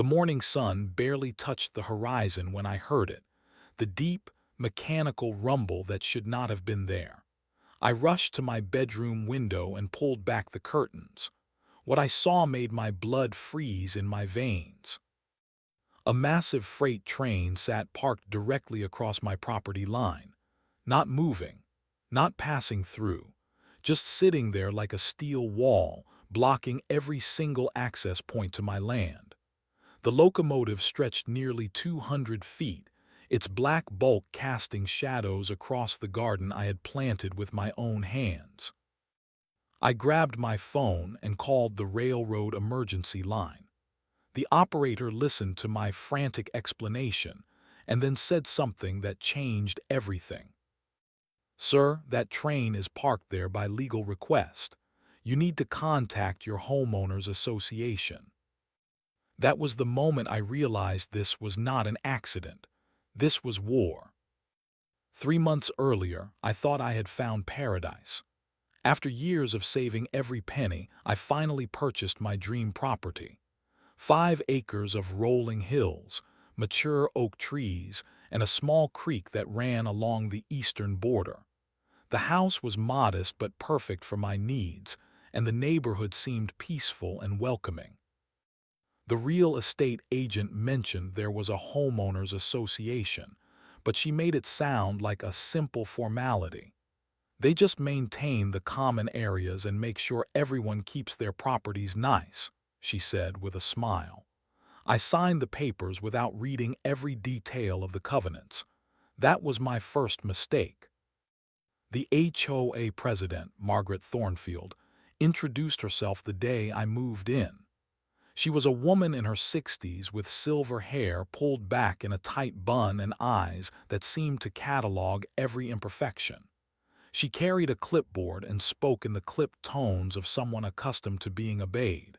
The morning sun barely touched the horizon when I heard it, the deep, mechanical rumble that should not have been there. I rushed to my bedroom window and pulled back the curtains. What I saw made my blood freeze in my veins. A massive freight train sat parked directly across my property line, not moving, not passing through, just sitting there like a steel wall, blocking every single access point to my land. The locomotive stretched nearly 200 feet, its black bulk casting shadows across the garden I had planted with my own hands. I grabbed my phone and called the railroad emergency line. The operator listened to my frantic explanation and then said something that changed everything. "Sir, that train is parked there by legal request. You need to contact your homeowners association." That was the moment I realized this was not an accident. This was war. 3 months earlier, I thought I had found paradise. After years of saving every penny, I finally purchased my dream property. 5 acres of rolling hills, mature oak trees, and a small creek that ran along the eastern border. The house was modest but perfect for my needs, and the neighborhood seemed peaceful and welcoming. The real estate agent mentioned there was a homeowners association, but she made it sound like a simple formality. They just maintain the common areas and make sure everyone keeps their properties nice, she said with a smile. I signed the papers without reading every detail of the covenants. That was my first mistake. The HOA president, Margaret Thornfield, introduced herself the day I moved in. She was a woman in her 60s with silver hair pulled back in a tight bun and eyes that seemed to catalog every imperfection. She carried a clipboard and spoke in the clipped tones of someone accustomed to being obeyed.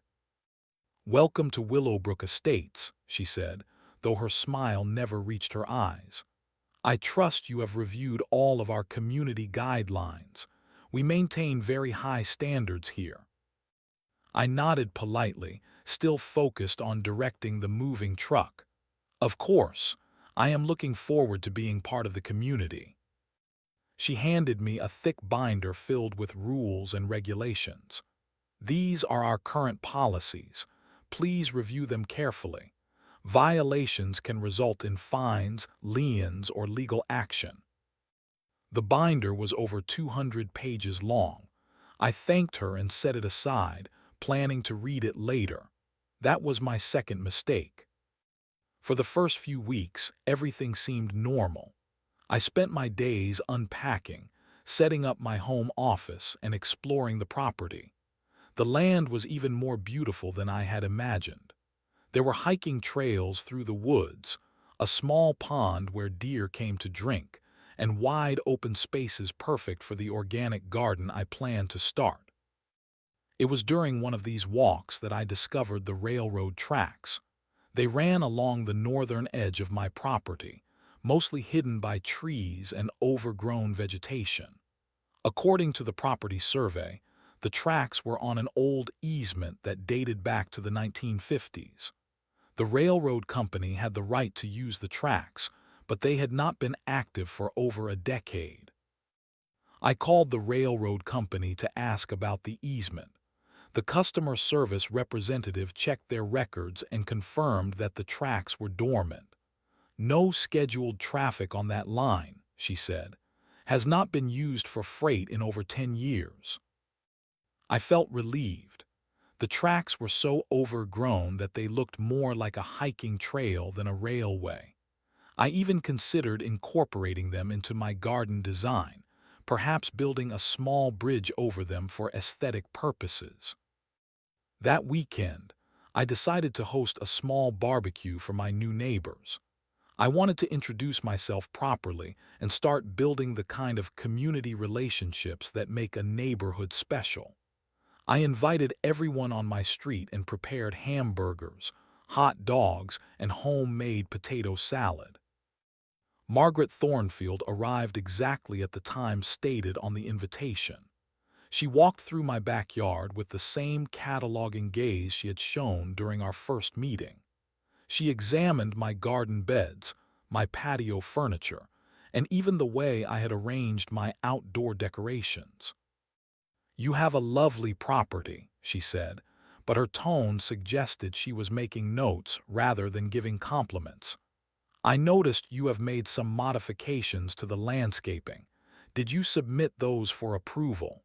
"Welcome to Willowbrook Estates," she said, though her smile never reached her eyes. "I trust you have reviewed all of our community guidelines. We maintain very high standards here." I nodded politely, still focused on directing the moving truck. "Of course, I am looking forward to being part of the community." She handed me a thick binder filled with rules and regulations. "These are our current policies. Please review them carefully. Violations can result in fines, liens, or legal action." The binder was over 200 pages long. I thanked her and set it aside, planning to read it later. That was my second mistake. For the first few weeks, everything seemed normal. I spent my days unpacking, setting up my home office, and exploring the property. The land was even more beautiful than I had imagined. There were hiking trails through the woods, a small pond where deer came to drink, and wide open spaces perfect for the organic garden I planned to start. It was during one of these walks that I discovered the railroad tracks. They ran along the northern edge of my property, mostly hidden by trees and overgrown vegetation. According to the property survey, the tracks were on an old easement that dated back to the 1950s. The railroad company had the right to use the tracks, but they had not been active for over a decade. I called the railroad company to ask about the easement. The customer service representative checked their records and confirmed that the tracks were dormant. "No scheduled traffic on that line," she said. "Has not been used for freight in over 10 years." I felt relieved. The tracks were so overgrown that they looked more like a hiking trail than a railway. I even considered incorporating them into my garden design, perhaps building a small bridge over them for aesthetic purposes. That weekend, I decided to host a small barbecue for my new neighbors. I wanted to introduce myself properly and start building the kind of community relationships that make a neighborhood special. I invited everyone on my street and prepared hamburgers, hot dogs, and homemade potato salad. Margaret Thornfield arrived exactly at the time stated on the invitation. She walked through my backyard with the same cataloging gaze she had shown during our first meeting. She examined my garden beds, my patio furniture, and even the way I had arranged my outdoor decorations. "You have a lovely property," she said, but her tone suggested she was making notes rather than giving compliments. "I noticed you have made some modifications to the landscaping. Did you submit those for approval?"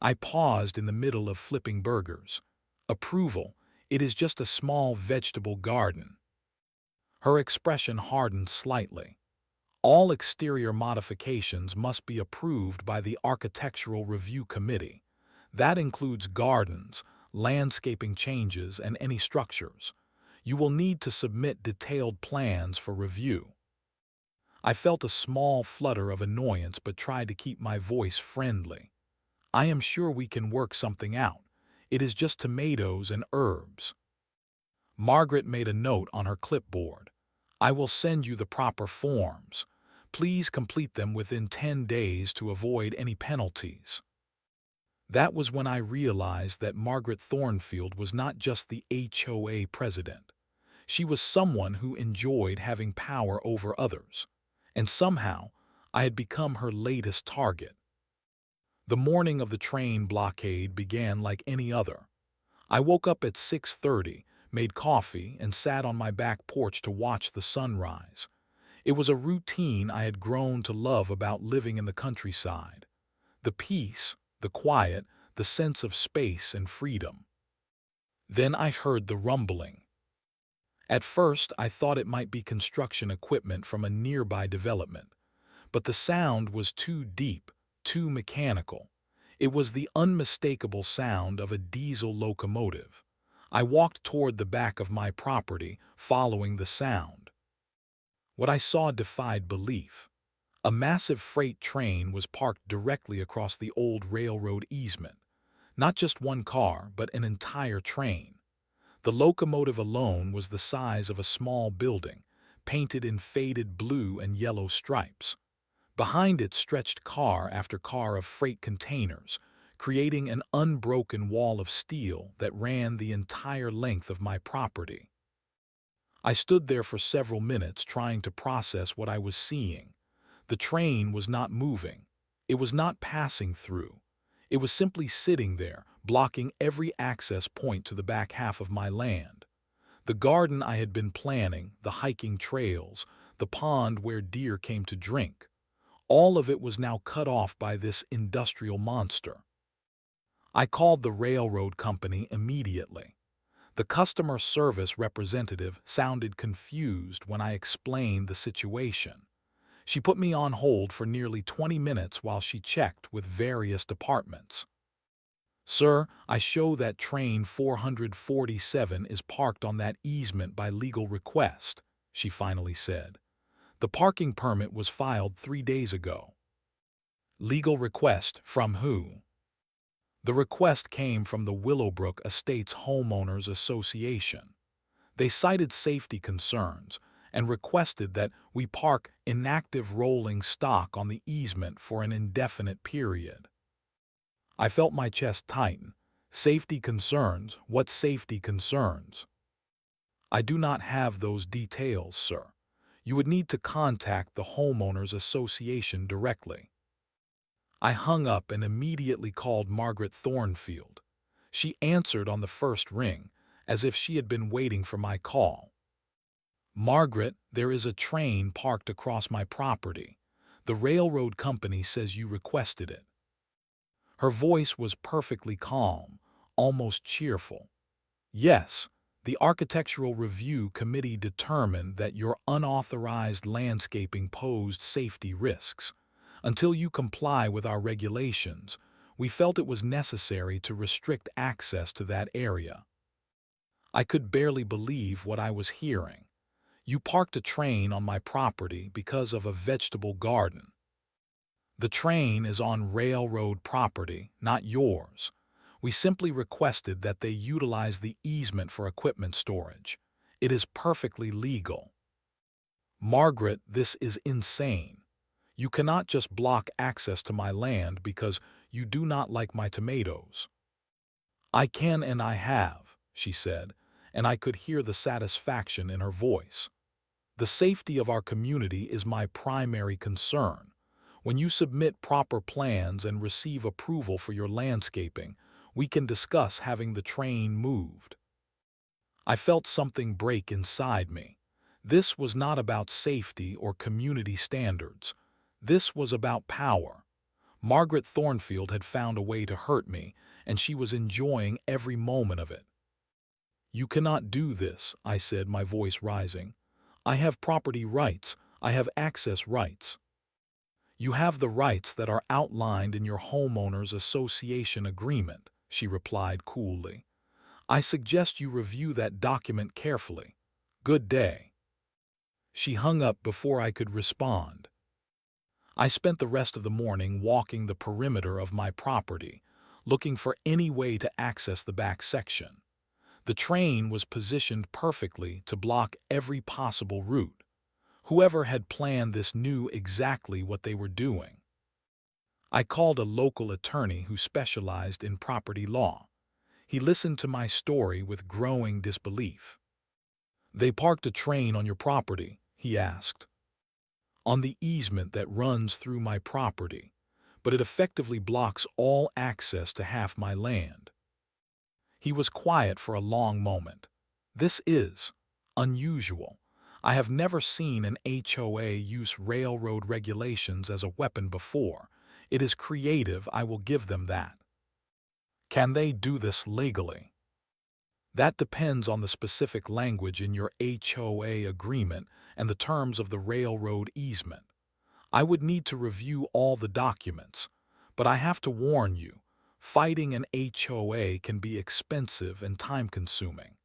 I paused in the middle of flipping burgers. "Approval? It is just a small vegetable garden." Her expression hardened slightly. "All exterior modifications must be approved by the Architectural Review Committee. That includes gardens, landscaping changes, and any structures. You will need to submit detailed plans for review." I felt a small flutter of annoyance but tried to keep my voice friendly. "I am sure we can work something out. It is just tomatoes and herbs." Margaret made a note on her clipboard. "I will send you the proper forms. Please complete them within 10 days to avoid any penalties." That was when I realized that Margaret Thornfield was not just the HOA president. She was someone who enjoyed having power over others. And somehow, I had become her latest target. The morning of the train blockade began like any other. I woke up at 6:30, made coffee, and sat on my back porch to watch the sunrise. It was a routine I had grown to love about living in the countryside. The peace, the quiet, the sense of space and freedom. Then I heard the rumbling. At first, I thought it might be construction equipment from a nearby development. But the sound was too deep, too mechanical. It was the unmistakable sound of a diesel locomotive. I walked toward the back of my property, following the sound. What I saw defied belief. A massive freight train was parked directly across the old railroad easement. Not just one car, but an entire train. The locomotive alone was the size of a small building, painted in faded blue and yellow stripes. Behind it stretched car after car of freight containers, creating an unbroken wall of steel that ran the entire length of my property. I stood there for several minutes trying to process what I was seeing. The train was not moving. It was not passing through. It was simply sitting there, blocking every access point to the back half of my land. The garden I had been planning, the hiking trails, the pond where deer came to drink. All of it was now cut off by this industrial monster. I called the railroad company immediately. The customer service representative sounded confused when I explained the situation. She put me on hold for nearly 20 minutes while she checked with various departments. "Sir, I show that train 447 is parked on that easement by legal request," she finally said. "The parking permit was filed 3 days ago." Legal request from who? The request came from the Willowbrook Estates Homeowners Association. They cited safety concerns and requested that we park inactive rolling stock on the easement for an indefinite period. I felt my chest tighten. Safety concerns? What safety concerns? "I do not have those details, sir. You would need to contact the Homeowners Association directly." I hung up and immediately called Margaret Thornfield. She answered on the first ring, as if she had been waiting for my call. "Margaret, there is a train parked across my property. The railroad company says you requested it." Her voice was perfectly calm, almost cheerful. "Yes, the Architectural Review Committee determined that your unauthorized landscaping posed safety risks. Until you comply with our regulations, we felt it was necessary to restrict access to that area." I could barely believe what I was hearing. "You parked a train on my property because of a vegetable garden." "The train is on railroad property, not yours. We simply requested that they utilize the easement for equipment storage. It is perfectly legal." "Margaret, this is insane. You cannot just block access to my land because you do not like my tomatoes." "I can and I have," she said, and I could hear the satisfaction in her voice. The safety of our community is my primary concern. When you submit proper plans and receive approval for your landscaping, we can discuss having the train moved. I felt something break inside me. This was not about safety or community standards. This was about power. Margaret Thornfield had found a way to hurt me, and she was enjoying every moment of it. "You cannot do this," I said, my voice rising. "I have property rights. I have access rights." "You have the rights that are outlined in your homeowners association agreement," she replied coolly. "I suggest you review that document carefully. Good day." She hung up before I could respond. I spent the rest of the morning walking the perimeter of my property, looking for any way to access the back section. The train was positioned perfectly to block every possible route. Whoever had planned this knew exactly what they were doing. I called a local attorney who specialized in property law. He listened to my story with growing disbelief. "They parked a train on your property?" he asked. "On the easement that runs through my property, but it effectively blocks all access to half my land." He was quiet for a long moment. "This is unusual. I have never seen an HOA use railroad regulations as a weapon before. It is creative, I will give them that." "Can they do this legally?" "That depends on the specific language in your HOA agreement and the terms of the railroad easement. I would need to review all the documents, but I have to warn you, fighting an HOA can be expensive and time-consuming.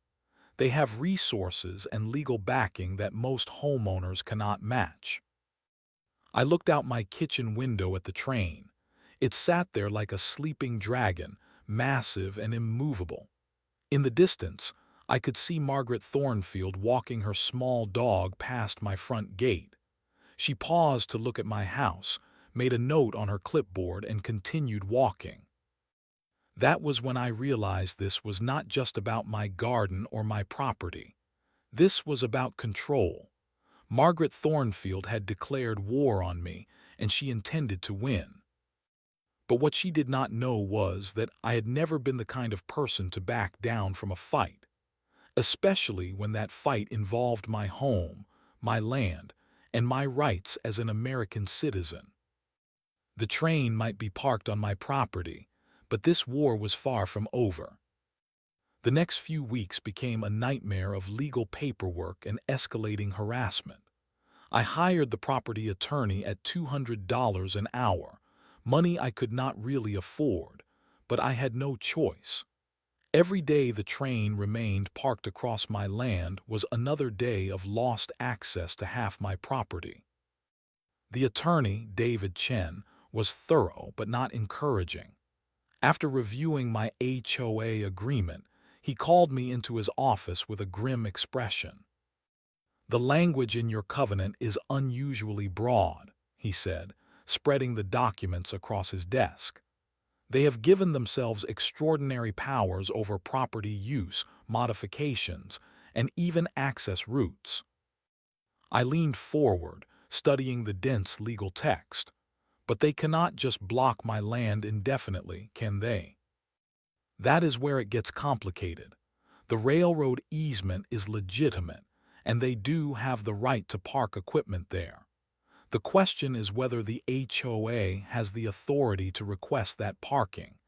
They have resources and legal backing that most homeowners cannot match." I looked out my kitchen window at the train. It sat there like a sleeping dragon, massive and immovable. In the distance, I could see Margaret Thornfield walking her small dog past my front gate. She paused to look at my house, made a note on her clipboard, and continued walking. That was when I realized this was not just about my garden or my property. This was about control. Margaret Thornfield had declared war on me, and she intended to win. But what she did not know was that I had never been the kind of person to back down from a fight, especially when that fight involved my home, my land, and my rights as an American citizen. The train might be parked on my property, but this war was far from over. The next few weeks became a nightmare of legal paperwork and escalating harassment. I hired the property attorney at $200 an hour, money I could not really afford, but I had no choice. Every day the train remained parked across my land was another day of lost access to half my property. The attorney, David Chen, was thorough but not encouraging. After reviewing my HOA agreement, he called me into his office with a grim expression. "The language in your covenant is unusually broad," he said, spreading the documents across his desk. "They have given themselves extraordinary powers over property use, modifications, and even access routes." I leaned forward, studying the dense legal text. "But they cannot just block my land indefinitely, can they?" That is where it gets complicated. The railroad easement is legitimate, and they do have the right to park equipment there. The question is whether the HOA has the authority to request that parking.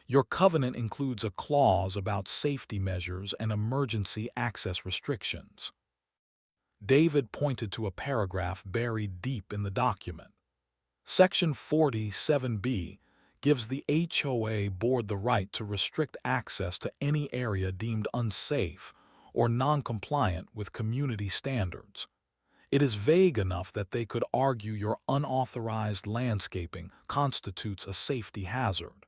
Your covenant includes a clause about safety measures and emergency access restrictions. David pointed to a paragraph buried deep in the document. Section 47B gives the HOA board the right to restrict access to any area deemed unsafe or non-compliant with community standards. It is vague enough that they could argue your unauthorized landscaping constitutes a safety hazard.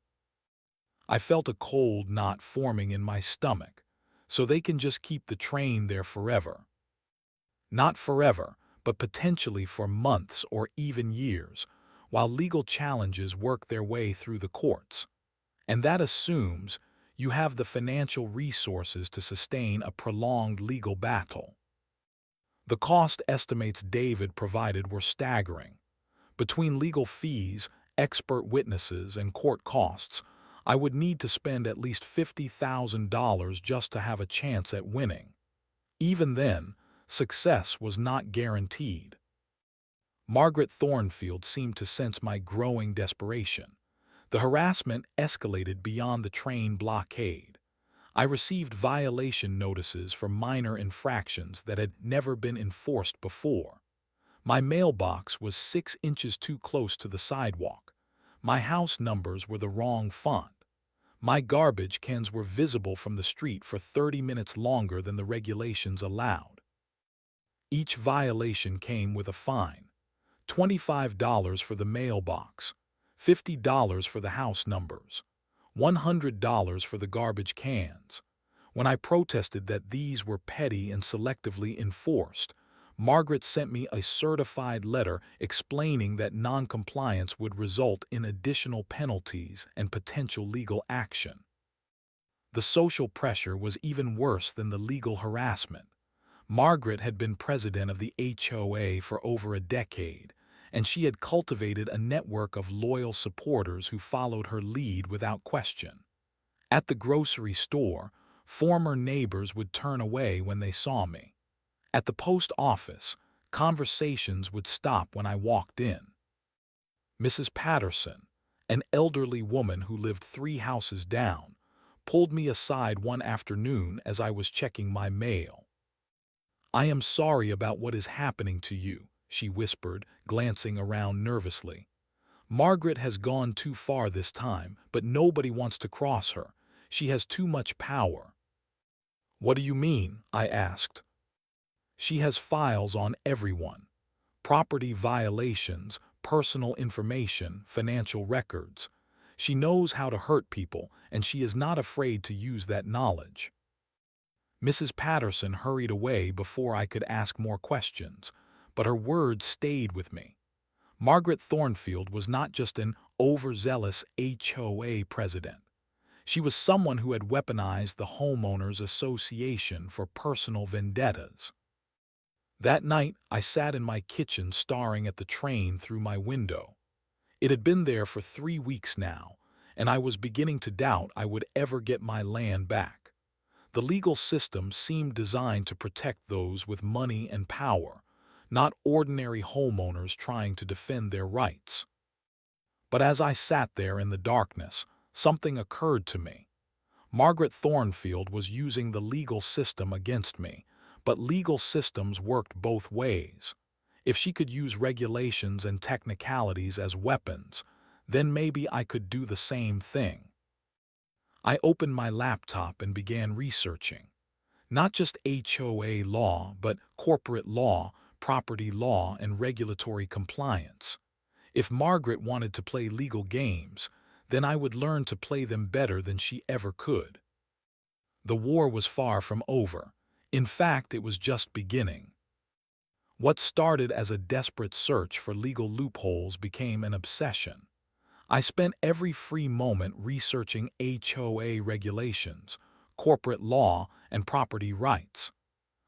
I felt a cold knot forming in my stomach, so they can just keep the train there forever. Not forever, but potentially for months or even years, while legal challenges work their way through the courts. And that assumes you have the financial resources to sustain a prolonged legal battle. The cost estimates David provided were staggering. Between legal fees, expert witnesses, and court costs, I would need to spend at least $50,000 just to have a chance at winning. Even then, success was not guaranteed. Margaret Thornfield seemed to sense my growing desperation. The harassment escalated beyond the train blockade. I received violation notices for minor infractions that had never been enforced before. My mailbox was 6 inches too close to the sidewalk. My house numbers were the wrong font. My garbage cans were visible from the street for 30 minutes longer than the regulations allowed. Each violation came with a fine: $25 for the mailbox, $50 for the house numbers, $100 for the garbage cans. When I protested that these were petty and selectively enforced, Margaret sent me a certified letter explaining that noncompliance would result in additional penalties and potential legal action. The social pressure was even worse than the legal harassment. Margaret had been president of the HOA for over a decade, and she had cultivated a network of loyal supporters who followed her lead without question. At the grocery store, former neighbors would turn away when they saw me. At the post office, conversations would stop when I walked in. Mrs. Patterson, an elderly woman who lived 3 houses down, pulled me aside one afternoon as I was checking my mail. "I am sorry about what is happening to you," she whispered, glancing around nervously. "Margaret has gone too far this time, but nobody wants to cross her. She has too much power." "What do you mean?" I asked. "She has files on everyone: property violations, personal information, financial records. She knows how to hurt people, and she is not afraid to use that knowledge." Mrs. Patterson hurried away before I could ask more questions, but her words stayed with me. Margaret Thornfield was not just an overzealous HOA president. She was someone who had weaponized the homeowners association for personal vendettas. That night, I sat in my kitchen staring at the train through my window. It had been there for 3 weeks now, and I was beginning to doubt I would ever get my land back. The legal system seemed designed to protect those with money and power, not ordinary homeowners trying to defend their rights. But as I sat there in the darkness, something occurred to me. Margaret Thornfield was using the legal system against me, but legal systems worked both ways. If she could use regulations and technicalities as weapons, then maybe I could do the same thing. I opened my laptop and began researching. Not just HOA law, but corporate law, property law, and regulatory compliance. If Margaret wanted to play legal games, then I would learn to play them better than she ever could. The war was far from over. In fact, it was just beginning. What started as a desperate search for legal loopholes became an obsession. I spent every free moment researching HOA regulations, corporate law, and property rights.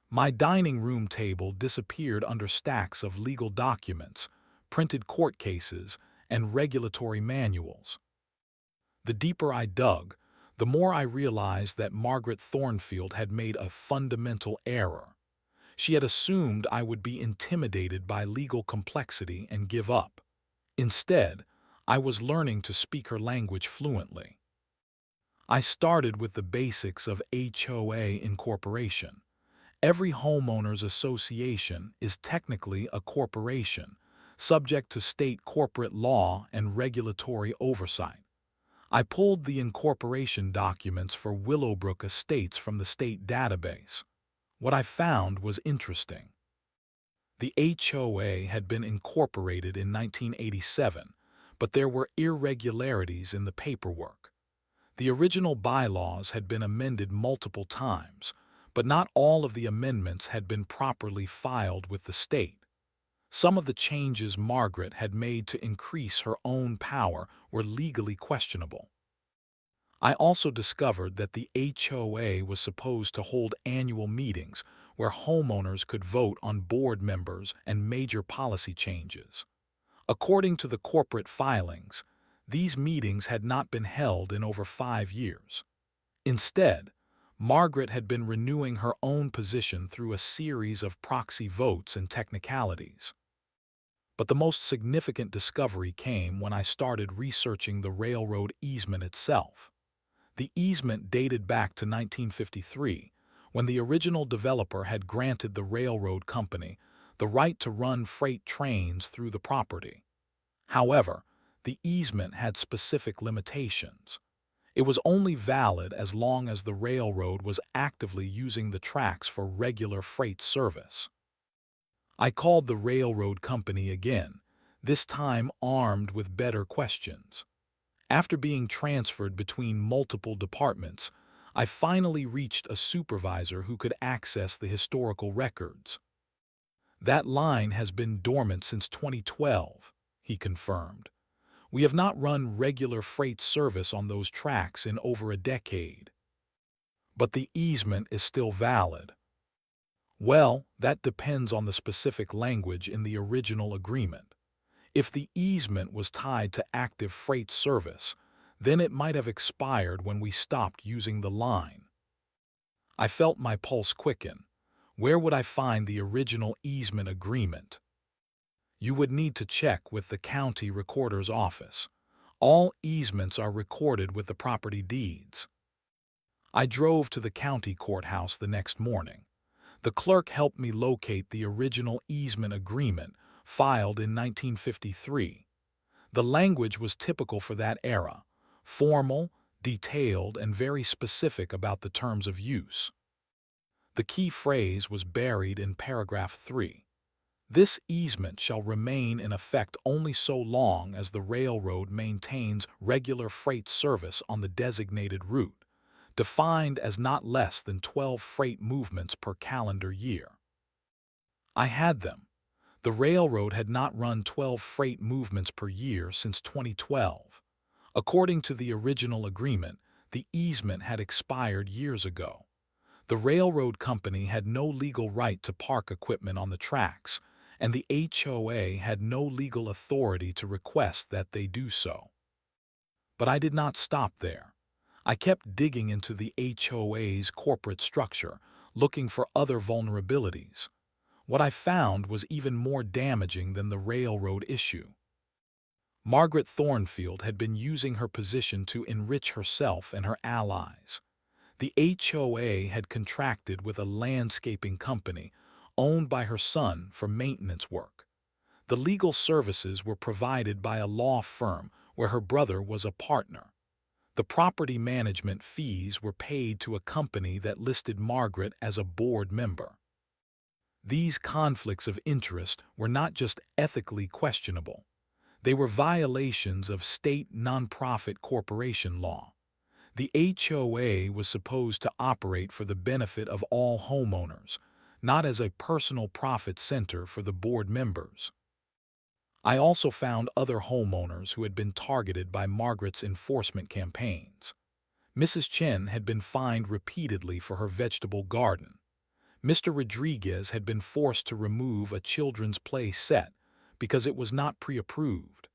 My dining room table disappeared under stacks of legal documents, printed court cases, and regulatory manuals. The deeper I dug, the more I realized that Margaret Thornfield had made a fundamental error. She had assumed I would be intimidated by legal complexity and give up. Instead, I was learning to speak her language fluently. I started with the basics of HOA incorporation. Every homeowners association is technically a corporation, subject to state corporate law and regulatory oversight. I pulled the incorporation documents for Willowbrook Estates from the state database. What I found was interesting. The HOA had been incorporated in 1987, but there were irregularities in the paperwork. The original bylaws had been amended multiple times, but not all of the amendments had been properly filed with the state. Some of the changes Margaret had made to increase her own power were legally questionable. I also discovered that the HOA was supposed to hold annual meetings where homeowners could vote on board members and major policy changes. According to the corporate filings, these meetings had not been held in over 5 years. Instead, Margaret had been renewing her own position through a series of proxy votes and technicalities. But the most significant discovery came when I started researching the railroad easement itself. The easement dated back to 1953, when the original developer had granted the railroad company the right to run freight trains through the property. However, the easement had specific limitations. It was only valid as long as the railroad was actively using the tracks for regular freight service. I called the railroad company again, this time armed with better questions. After being transferred between multiple departments, I finally reached a supervisor who could access the historical records. "That line has been dormant since 2012, he confirmed. "We have not run regular freight service on those tracks in over a decade." "But the easement is still valid." "Well, that depends on the specific language in the original agreement. If the easement was tied to active freight service, then it might have expired when we stopped using the line." I felt my pulse quicken. Where would I find the original easement agreement? "You would need to check with the county recorder's office. All easements are recorded with the property deeds." I drove to the county courthouse the next morning. The clerk helped me locate the original easement agreement filed in 1953. The language was typical for that era, formal, detailed, and very specific about the terms of use. The key phrase was buried in paragraph 3. "This easement shall remain in effect only so long as the railroad maintains regular freight service on the designated route, defined as not less than 12 freight movements per calendar year." I had them. The railroad had not run 12 freight movements per year since 2012. According to the original agreement, the easement had expired years ago. The railroad company had no legal right to park equipment on the tracks, and the HOA had no legal authority to request that they do so. But I did not stop there. I kept digging into the HOA's corporate structure, looking for other vulnerabilities. What I found was even more damaging than the railroad issue. Margaret Thornfield had been using her position to enrich herself and her allies. The HOA had contracted with a landscaping company owned by her son for maintenance work. The legal services were provided by a law firm where her brother was a partner. The property management fees were paid to a company that listed Margaret as a board member. These conflicts of interest were not just ethically questionable. They were violations of state nonprofit corporation law. The HOA was supposed to operate for the benefit of all homeowners, not as a personal profit center for the board members. I also found other homeowners who had been targeted by Margaret's enforcement campaigns. Mrs. Chen had been fined repeatedly for her vegetable garden. Mr. Rodriguez had been forced to remove a children's play set because it was not pre-approved.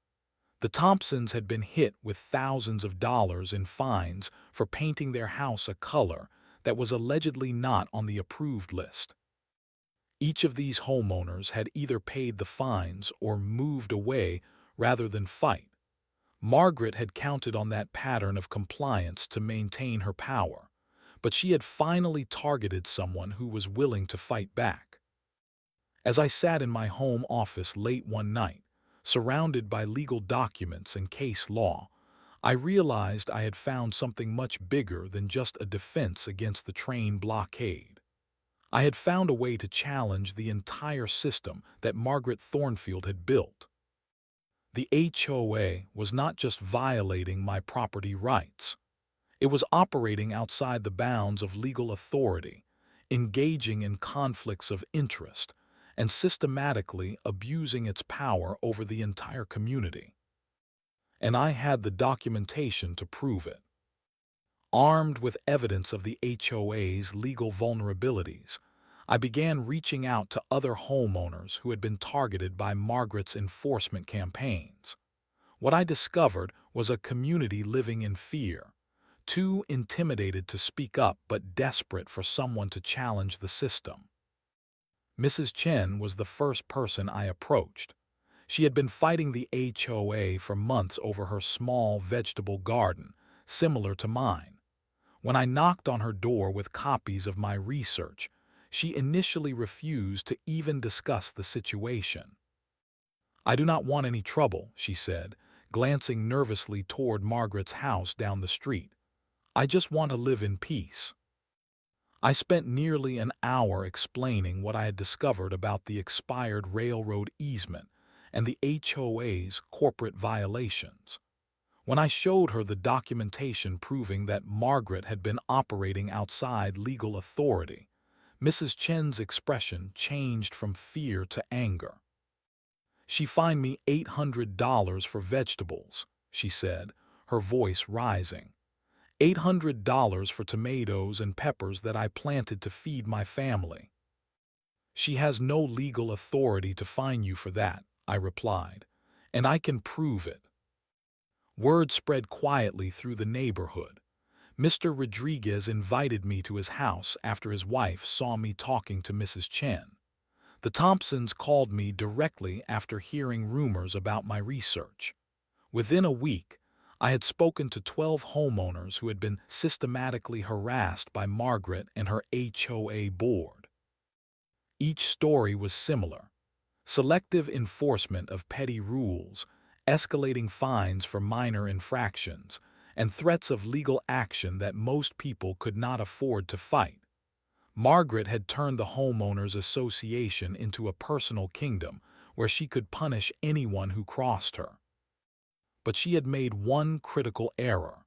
The Thompsons had been hit with thousands of dollars in fines for painting their house a color that was allegedly not on the approved list. Each of these homeowners had either paid the fines or moved away rather than fight. Margaret had counted on that pattern of compliance to maintain her power, but she had finally targeted someone who was willing to fight back. As I sat in my home office late one night, surrounded by legal documents and case law, I realized I had found something much bigger than just a defense against the train blockade. I had found a way to challenge the entire system that Margaret Thornfield had built. The HOA was not just violating my property rights. It was operating outside the bounds of legal authority, engaging in conflicts of interest, and systematically abusing its power over the entire community. And I had the documentation to prove it. Armed with evidence of the HOA's legal vulnerabilities, I began reaching out to other homeowners who had been targeted by Margaret's enforcement campaigns. What I discovered was a community living in fear, too intimidated to speak up but desperate for someone to challenge the system. Mrs. Chen was the first person I approached. She had been fighting the HOA for months over her small vegetable garden, similar to mine. When I knocked on her door with copies of my research, she initially refused to even discuss the situation. "I do not want any trouble," she said, glancing nervously toward Margaret's house down the street. "I just want to live in peace." I spent nearly an hour explaining what I had discovered about the expired railroad easement and the HOA's corporate violations. When I showed her the documentation proving that Margaret had been operating outside legal authority, Mrs. Chen's expression changed from fear to anger. "She fined me $800 for vegetables," she said, her voice rising. $800 for tomatoes and peppers that I planted to feed my family." "She has no legal authority to fine you for that," I replied, "and I can prove it." Word spread quietly through the neighborhood. Mr. Rodriguez invited me to his house after his wife saw me talking to Mrs. Chen. The Thompsons called me directly after hearing rumors about my research. Within a week, I had spoken to 12 homeowners who had been systematically harassed by Margaret and her HOA board. Each story was similar: selective enforcement of petty rules, escalating fines for minor infractions, and threats of legal action that most people could not afford to fight. Margaret had turned the homeowners association into a personal kingdom where she could punish anyone who crossed her. But she had made one critical error.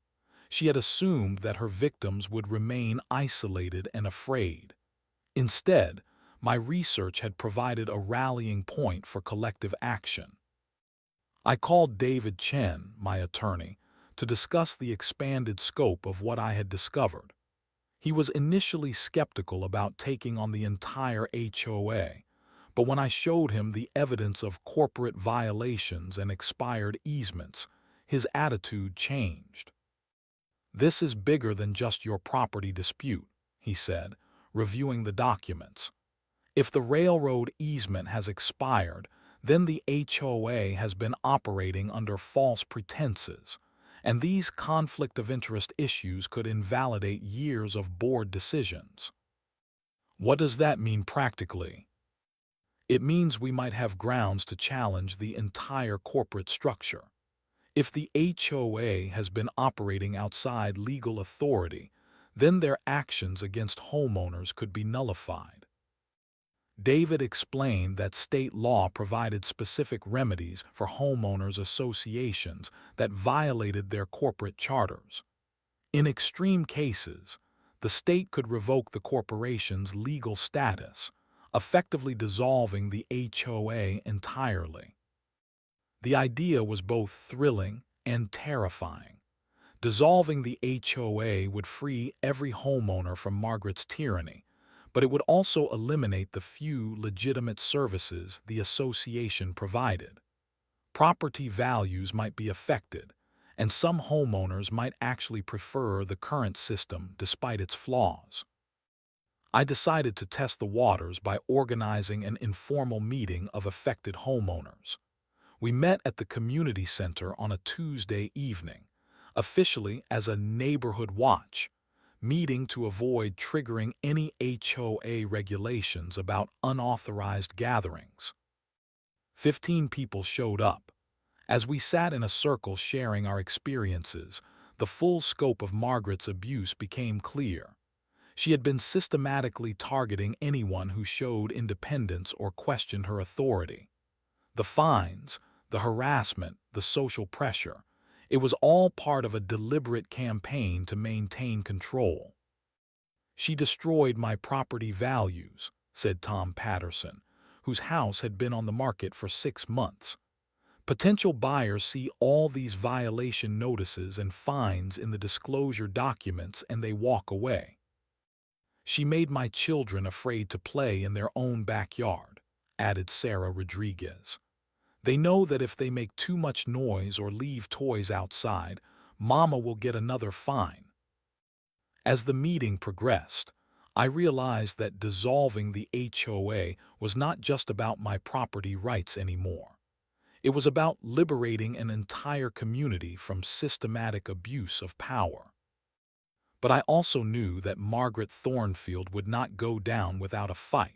She had assumed that her victims would remain isolated and afraid. Instead, my research had provided a rallying point for collective action. I called David Chen, my attorney, to discuss the expanded scope of what I had discovered. He was initially skeptical about taking on the entire HOA, but when I showed him the evidence of corporate violations and expired easements, his attitude changed. "This is bigger than just your property dispute," he said, reviewing the documents. "If the railroad easement has expired, then the HOA has been operating under false pretenses, and these conflict of interest issues could invalidate years of board decisions." "What does that mean practically?" "It means we might have grounds to challenge the entire corporate structure. If the HOA has been operating outside legal authority, then their actions against homeowners could be nullified." David explained that state law provided specific remedies for homeowners associations that violated their corporate charters. In extreme cases, the state could revoke the corporation's legal status, effectively dissolving the HOA entirely. The idea was both thrilling and terrifying. Dissolving the HOA would free every homeowner from Margaret's tyranny, but it would also eliminate the few legitimate services the association provided. Property values might be affected, and some homeowners might actually prefer the current system despite its flaws. I decided to test the waters by organizing an informal meeting of affected homeowners. We met at the community center on a Tuesday evening, officially as a neighborhood watch, meeting to avoid triggering any HOA regulations about unauthorized gatherings. 15 people showed up. As we sat in a circle sharing our experiences, the full scope of Margaret's abuse became clear. She had been systematically targeting anyone who showed independence or questioned her authority. The fines, the harassment, the social pressure, it was all part of a deliberate campaign to maintain control. "She destroyed my property values," said Tom Patterson, whose house had been on the market for 6 months. Potential buyers see all these violation notices and fines in the disclosure documents and they walk away. She made my children afraid to play in their own backyard, added Sarah Rodriguez. They know that if they make too much noise or leave toys outside, Mama will get another fine. As the meeting progressed, I realized that dissolving the HOA was not just about my property rights anymore. It was about liberating an entire community from systematic abuse of power. But I also knew that Margaret Thornfield would not go down without a fight.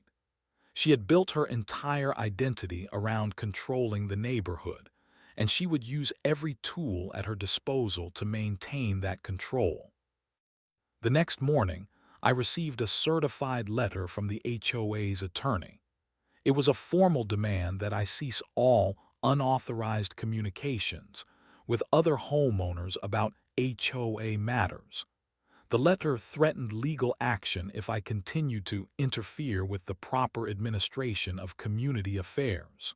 She had built her entire identity around controlling the neighborhood, and she would use every tool at her disposal to maintain that control. The next morning, I received a certified letter from the HOA's attorney. It was a formal demand that I cease all unauthorized communications with other homeowners about HOA matters. The letter threatened legal action if I continued to interfere with the proper administration of community affairs.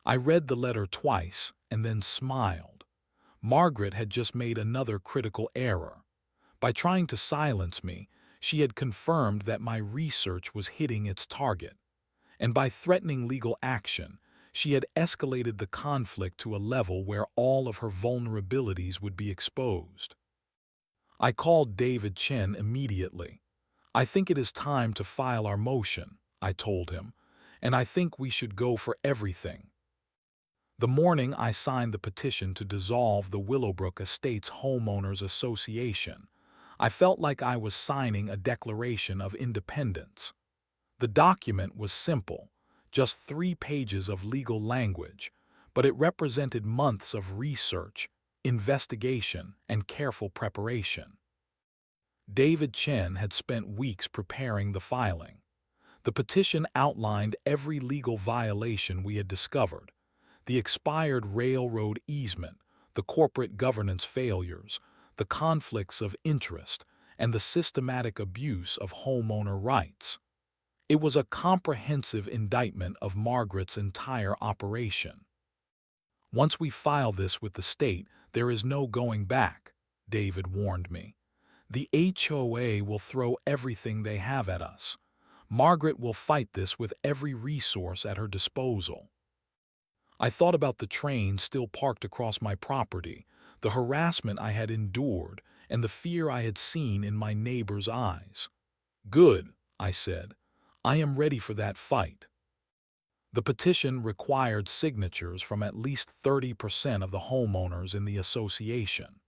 I read the letter twice and then smiled. Margaret had just made another critical error. By trying to silence me, she had confirmed that my research was hitting its target. And by threatening legal action, she had escalated the conflict to a level where all of her vulnerabilities would be exposed. I called David Chen immediately. "I think it is time to file our motion," I told him, "and I think we should go for everything." The morning I signed the petition to dissolve the Willowbrook Estates Homeowners Association, I felt like I was signing a Declaration of Independence. The document was simple, just 3 pages of legal language, but it represented months of research, investigation, and careful preparation. David Chen had spent weeks preparing the filing. The petition outlined every legal violation we had discovered: the expired railroad easement, the corporate governance failures, the conflicts of interest, and the systematic abuse of homeowner rights. It was a comprehensive indictment of Margaret's entire operation. "Once we file this with the state, there is no going back," David warned me. "The HOA will throw everything they have at us. Margaret will fight this with every resource at her disposal." I thought about the train still parked across my property, the harassment I had endured, and the fear I had seen in my neighbor's eyes. "Good," I said. "I am ready for that fight." The petition required signatures from at least 30% of the homeowners in the association.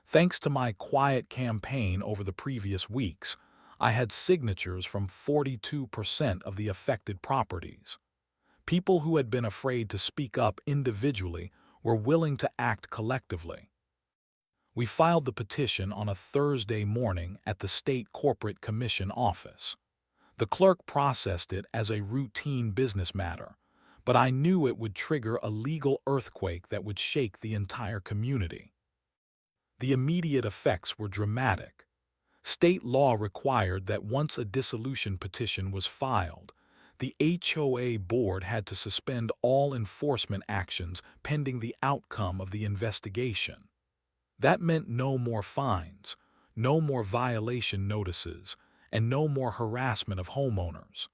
Thanks to my quiet campaign over the previous weeks, I had signatures from 42% of the affected properties. People who had been afraid to speak up individually were willing to act collectively. We filed the petition on a Thursday morning at the State Corporate Commission office. The clerk processed it as a routine business matter, but I knew it would trigger a legal earthquake that would shake the entire community. The immediate effects were dramatic. State law required that once a dissolution petition was filed, the HOA board had to suspend all enforcement actions pending the outcome of the investigation. That meant no more fines, no more violation notices, and no more harassment of homeowners.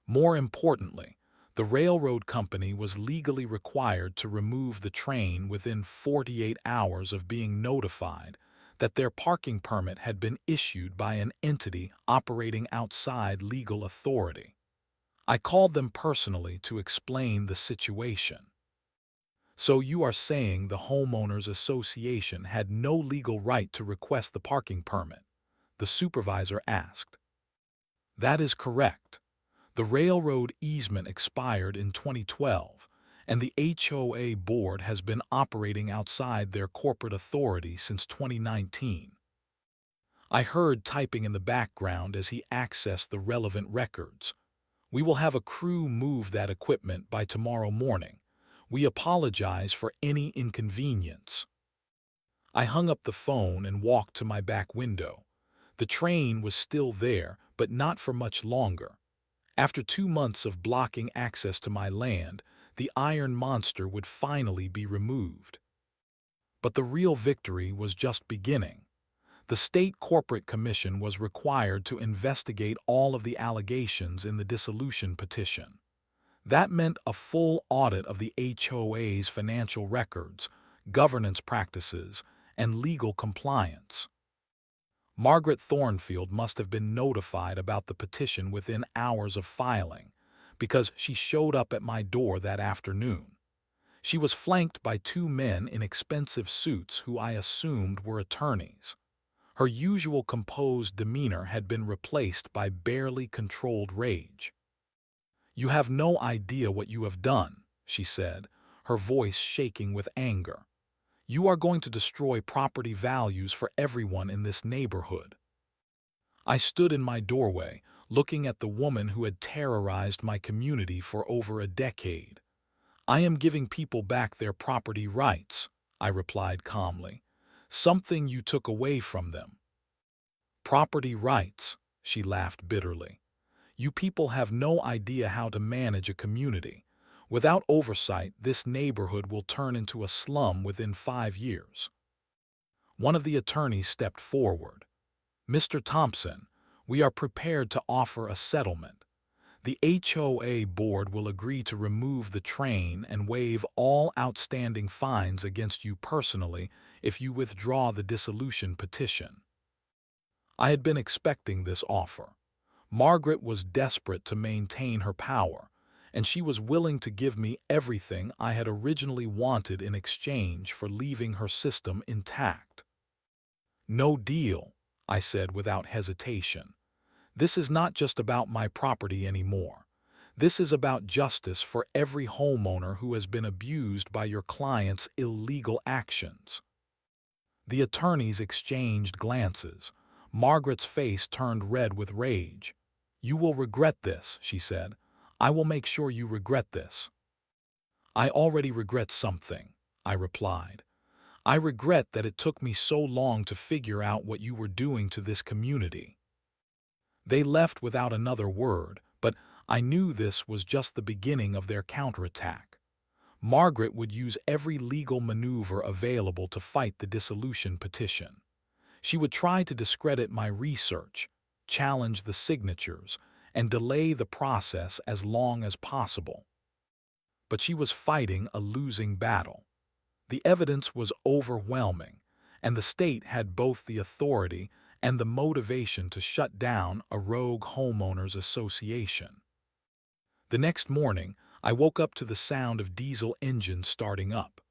More importantly, the railroad company was legally required to remove the train within 48 hours of being notified that their parking permit had been issued by an entity operating outside legal authority. I called them personally to explain the situation. "So you are saying the homeowners association had no legal right to request the parking permit?" the supervisor asked. "That is correct. The railroad easement expired in 2012, and the HOA board has been operating outside their corporate authority since 2019. I heard typing in the background as he accessed the relevant records. "We will have a crew move that equipment by tomorrow morning. We apologize for any inconvenience." I hung up the phone and walked to my back window. The train was still there, but not for much longer. After 2 months of blocking access to my land, The iron monster would finally be removed. But the real victory was just beginning. The State Corporate Commission was required to investigate all of the allegations in the dissolution petition. That meant a full audit of the HOA's financial records, governance practices, and legal compliance. Margaret Thornfield must have been notified about the petition within hours of filing, because she showed up at my door that afternoon. She was flanked by two men in expensive suits who I assumed were attorneys. Her usual composed demeanor had been replaced by barely controlled rage. "You have no idea what you have done," she said, her voice shaking with anger. "You are going to destroy property values for everyone in this neighborhood." I stood in my doorway, looking at the woman who had terrorized my community for over a decade. "I am giving people back their property rights," I replied calmly. "Something you took away from them." "Property rights," she laughed bitterly. "You people have no idea how to manage a community. Without oversight, this neighborhood will turn into a slum within 5 years." One of the attorneys stepped forward. "Mr. Thompson, we are prepared to offer a settlement. The HOA board will agree to remove the train and waive all outstanding fines against you personally if you withdraw the dissolution petition." I had been expecting this offer. Margaret was desperate to maintain her power, and she was willing to give me everything I had originally wanted in exchange for leaving her system intact. "No deal," I said without hesitation. "This is not just about my property anymore. This is about justice for every homeowner who has been abused by your client's illegal actions." The attorneys exchanged glances. Margaret's face turned red with rage. "You will regret this," she said. "I will make sure you regret this." "I already regret something," I replied. "I regret that it took me so long to figure out what you were doing to this community." They left without another word, but I knew this was just the beginning of their counterattack. Margaret would use every legal maneuver available to fight the dissolution petition. She would try to discredit my research, challenge the signatures, and delay the process as long as possible. But she was fighting a losing battle. The evidence was overwhelming, and the state had both the authority and the motivation to shut down a rogue homeowners association. The next morning, I woke up to the sound of diesel engines starting up.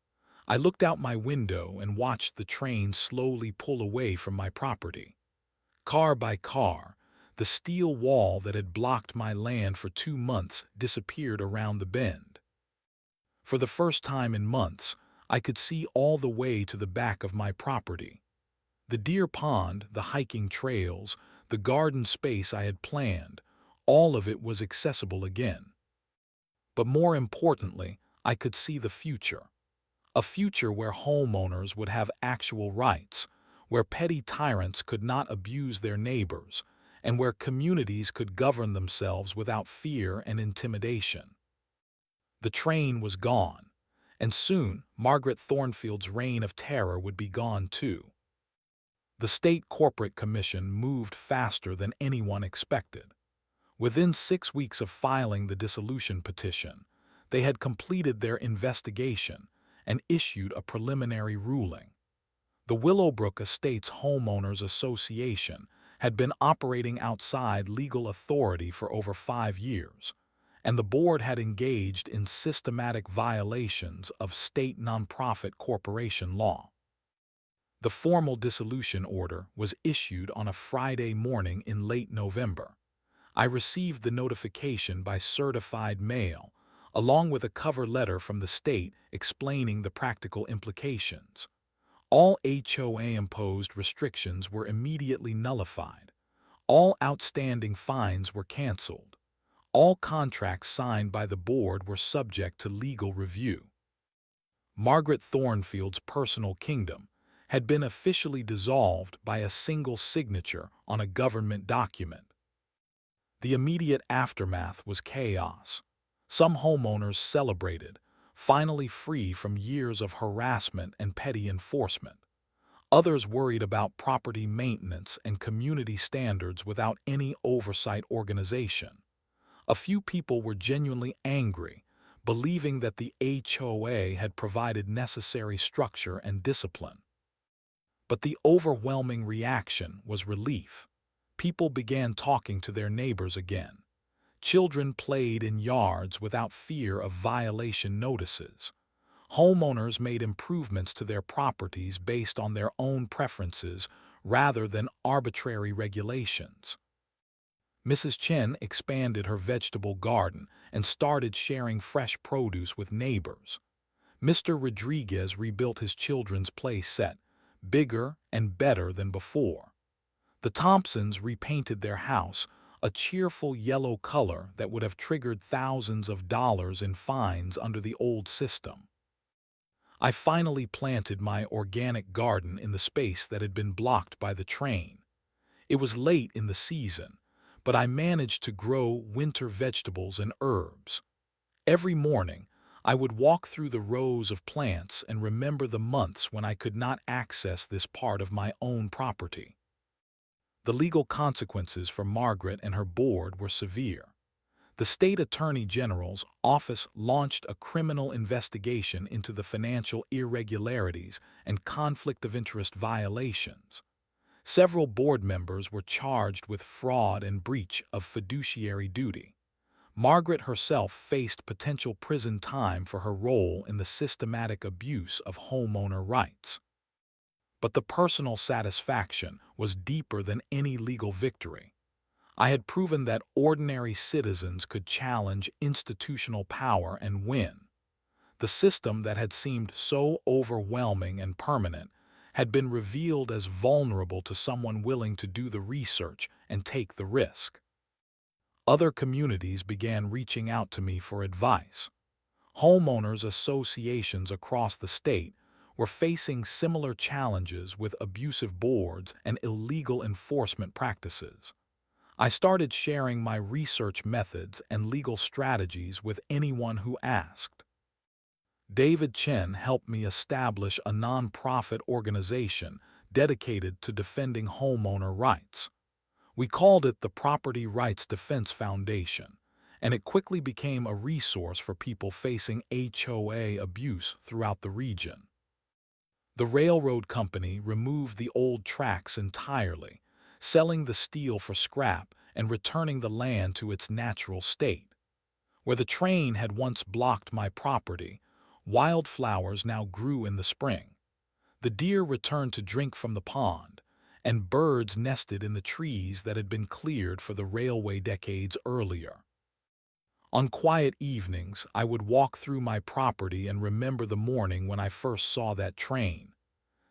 I looked out my window and watched the train slowly pull away from my property. Car by car, the steel wall that had blocked my land for 2 months disappeared around the bend. For the first time in months, I could see all the way to the back of my property. The deer pond, the hiking trails, the garden space I had planned, all of it was accessible again. But more importantly, I could see the future. A future where homeowners would have actual rights, where petty tyrants could not abuse their neighbors, and where communities could govern themselves without fear and intimidation. The train was gone, and soon Margaret Thornfield's reign of terror would be gone too. The State Corporate Commission moved faster than anyone expected. Within 6 weeks of filing the dissolution petition, they had completed their investigation and issued a preliminary ruling. The Willowbrook Estates Homeowners Association had been operating outside legal authority for over 5 years, and the board had engaged in systematic violations of state nonprofit corporation law. The formal dissolution order was issued on a Friday morning in late November. I received the notification by certified mail, along with a cover letter from the state explaining the practical implications. All HOA-imposed restrictions were immediately nullified. All outstanding fines were canceled. All contracts signed by the board were subject to legal review. Margaret Thornfield's personal kingdom had been officially dissolved by a single signature on a government document. The immediate aftermath was chaos. Some homeowners celebrated, finally free from years of harassment and petty enforcement. Others worried about property maintenance and community standards without any oversight organization. A few people were genuinely angry, believing that the HOA had provided necessary structure and discipline. But the overwhelming reaction was relief. People began talking to their neighbors again. Children played in yards without fear of violation notices. Homeowners made improvements to their properties based on their own preferences rather than arbitrary regulations. Mrs. Chen expanded her vegetable garden and started sharing fresh produce with neighbors. Mr. Rodriguez rebuilt his children's play set, bigger and better than before. The Thompsons repainted their house, a cheerful yellow color that would have triggered thousands of dollars in fines under the old system. I finally planted my organic garden in the space that had been blocked by the train. It was late in the season, but I managed to grow winter vegetables and herbs. Every morning, I would walk through the rows of plants and remember the months when I could not access this part of my own property. The legal consequences for Margaret and her board were severe. The state attorney general's office launched a criminal investigation into the financial irregularities and conflict of interest violations. Several board members were charged with fraud and breach of fiduciary duty. Margaret herself faced potential prison time for her role in the systematic abuse of homeowner rights. But the personal satisfaction was deeper than any legal victory. I had proven that ordinary citizens could challenge institutional power and win. The system that had seemed so overwhelming and permanent had been revealed as vulnerable to someone willing to do the research and take the risk. Other communities began reaching out to me for advice. Homeowners associations across the state were facing similar challenges with abusive boards and illegal enforcement practices. I started sharing my research methods and legal strategies with anyone who asked. David Chen helped me establish a nonprofit organization dedicated to defending homeowner rights. We called it the Property Rights Defense Foundation, and it quickly became a resource for people facing HOA abuse throughout the region. The railroad company removed the old tracks entirely, selling the steel for scrap and returning the land to its natural state. Where the train had once blocked my property, wildflowers now grew in the spring. The deer returned to drink from the pond, and birds nested in the trees that had been cleared for the railway decades earlier. On quiet evenings, I would walk through my property and remember the morning when I first saw that train.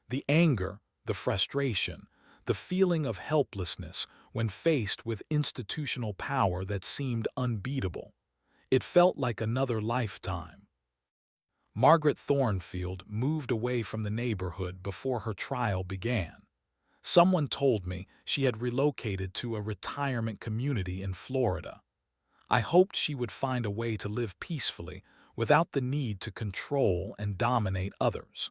The anger, the frustration, the feeling of helplessness when faced with institutional power that seemed unbeatable. It felt like another lifetime. Margaret Thornfield moved away from the neighborhood before her trial began. Someone told me she had relocated to a retirement community in Florida. I hoped she would find a way to live peacefully without the need to control and dominate others.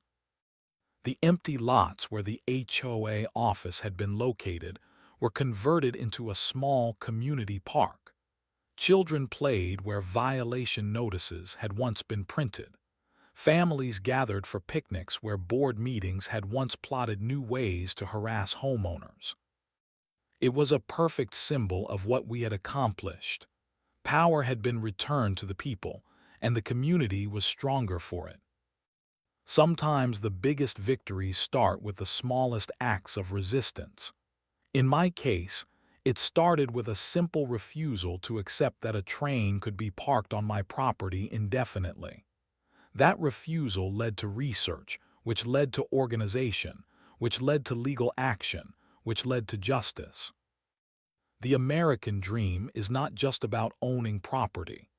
The empty lots where the HOA office had been located were converted into a small community park. Children played where violation notices had once been printed. Families gathered for picnics where board meetings had once plotted new ways to harass homeowners. It was a perfect symbol of what we had accomplished. Power had been returned to the people, and the community was stronger for it. Sometimes the biggest victories start with the smallest acts of resistance. In my case, it started with a simple refusal to accept that a train could be parked on my property indefinitely. That refusal led to research, which led to organization, which led to legal action, which led to justice. The American dream is not just about owning property.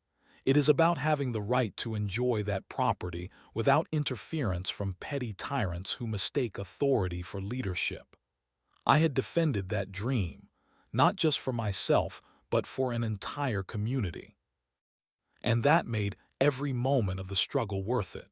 It is about having the right to enjoy that property without interference from petty tyrants who mistake authority for leadership. I had defended that dream, not just for myself, but for an entire community. and that made every moment of the struggle worth it.